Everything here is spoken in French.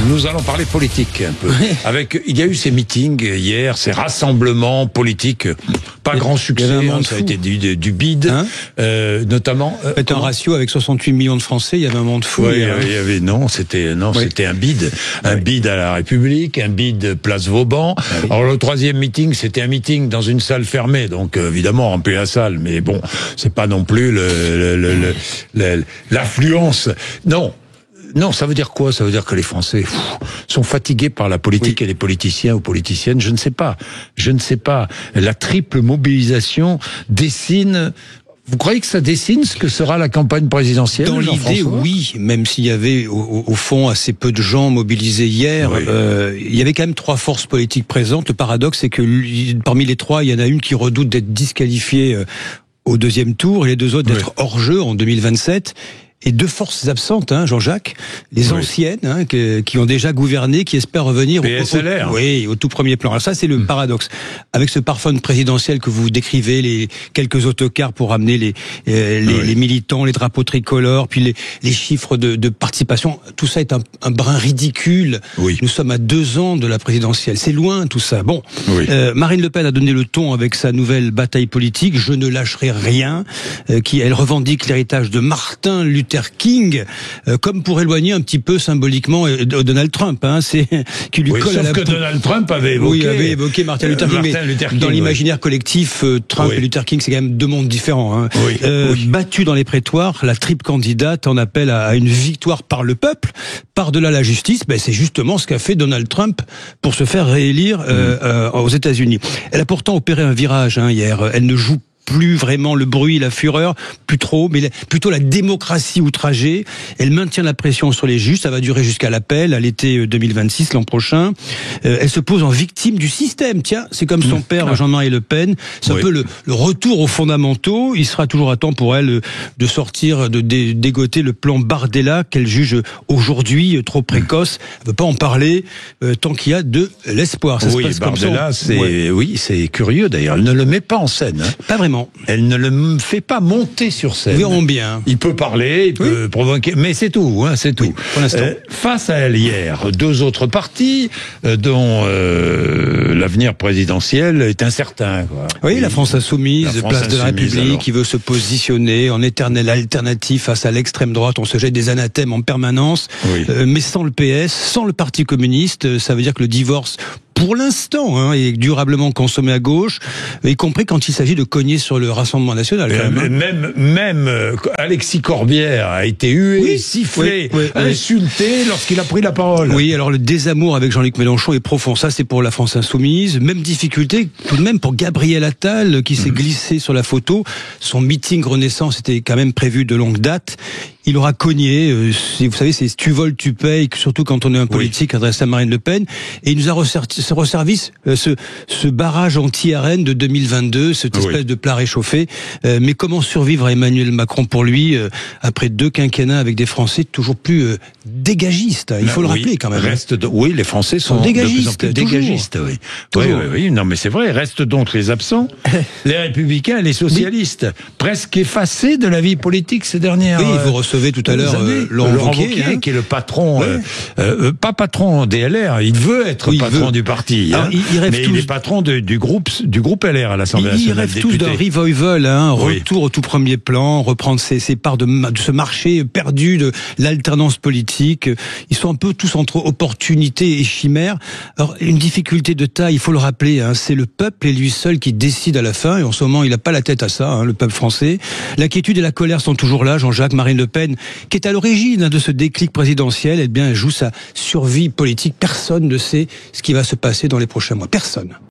Nous allons parler politique un peu. Il y a eu ces meetings hier, ces rassemblements politiques, pas grand succès, ça a été du bide, notamment. Un ratio avec 68 millions de Français, il y avait un monde fou. Oui, c'était un bide. Un bide à la République, un bide place Vauban. Oui. Alors le troisième meeting, c'était un meeting dans une salle fermée, donc évidemment rempli la salle, mais bon, c'est pas non plus l'affluence. Non, ça veut dire quoi? Ça veut dire que les Français sont fatigués par la politique et les politiciens ou politiciennes. Je ne sais pas. La triple mobilisation dessine. Vous croyez que ça dessine ce que sera la campagne présidentielle? Dans l'idée, oui, même s'il y avait au fond assez peu de gens mobilisés hier, il y avait quand même trois forces politiques présentes. Le paradoxe, c'est que parmi les trois, il y en a une qui redoute d'être disqualifiée au deuxième tour et les deux autres d'être hors jeu en 2027. Et deux forces absentes, Jean-Jacques, les anciennes, qui ont déjà gouverné, qui espèrent revenir au tout premier plan. Alors ça, c'est le paradoxe. Avec ce parfum présidentiel que vous décrivez, les quelques autocars pour ramener les militants, les drapeaux tricolores, puis les chiffres de participation, tout ça est un brin ridicule. Oui. Nous sommes à 2 ans de la présidentielle. C'est loin, tout ça. Bon, Marine Le Pen a donné le ton avec sa nouvelle bataille politique. Je ne lâcherai rien. Elle revendique l'héritage de Martin Luther King, comme pour éloigner un petit peu symboliquement Donald Trump, qui lui colle à la peau. Donald Trump avait évoqué Martin Luther King, mais dans l'imaginaire collectif, Trump et Luther King, c'est quand même deux mondes différents. Battue dans les prétoires, la triple candidate en appelle à une victoire par le peuple, par-delà la justice. C'est justement ce qu'a fait Donald Trump pour se faire réélire aux États-Unis. Elle a pourtant opéré un virage hier. Elle ne joue plus vraiment le bruit, la fureur, plus trop, mais plutôt la démocratie outragée. Elle maintient la pression sur les juges, ça va durer jusqu'à l'appel, à l'été 2026, l'an prochain. Elle se pose en victime du système. Tiens, c'est comme son père, Jean-Marie Le Pen. C'est un peu le retour aux fondamentaux. Il sera toujours à temps pour elle de sortir, de dégoter le plan Bardella, qu'elle juge aujourd'hui trop précoce. Elle ne veut pas en parler tant qu'il y a de l'espoir. Ça se passe Bardella, comme ça. C'est curieux d'ailleurs. Elle ne le met pas en scène. Pas vraiment. Elle ne le fait pas monter sur scène. Nous verrons bien. Il peut parler, il peut provoquer, mais c'est tout, c'est tout. Pour l'instant. Face à elle hier, 2 autres partis dont l'avenir présidentiel est incertain. Oui, la France Insoumise, place de la République, qui veut se positionner en éternel alternative face à l'extrême droite. On se jette des anathèmes en permanence, mais sans le PS, sans le Parti communiste, ça veut dire que le divorce, pour l'instant, est durablement consommé à gauche, y compris quand il s'agit de cogner sur le Rassemblement national. Même Alexis Corbière a été hué, sifflé, insulté lorsqu'il a pris la parole. Oui, alors le désamour avec Jean-Luc Mélenchon est profond. Ça, c'est pour la France Insoumise. Même difficulté tout de même pour Gabriel Attal, qui s'est glissé sur la photo. Son meeting Renaissance était quand même prévu de longue date. Il aura cogné, vous savez, c'est tu voles, tu payes, surtout quand on est un politique adressé à Marine Le Pen. Et il nous a resservi ce barrage anti-RN de 2022, cette espèce de plat réchauffé. Mais comment survivre à Emmanuel Macron pour lui, après 2 quinquennats avec des Français toujours plus dégagistes? Il faut le rappeler quand même. Les Français sont dégagistes, de plus en plus dégagistes. Oui, non, mais c'est vrai. Restent donc les absents, les Républicains et les socialistes, presque effacés de la vie politique ces dernières années. Vous recevez tout à l'heure Laurent Wauquiez, qui est le patron, pas patron des LR, il veut être patron du parti, mais il est patron du groupe LR à l'Assemblée nationale. Ils rêvent tous d'un revival, retour au tout premier plan, reprendre ses parts de ce marché perdu de l'alternance politique. Ils sont un peu tous entre opportunité et chimère. Alors, une difficulté de taille, il faut le rappeler, c'est le peuple et lui seul qui décide à la fin, et en ce moment, il n'a pas la tête à ça, le peuple français. L'inquiétude et la colère sont toujours là. Jean-Jacques, Marine Le Pen, qui est à l'origine de ce déclic présidentiel, elle joue sa survie politique. Personne ne sait ce qui va se passer dans les prochains mois. Personne.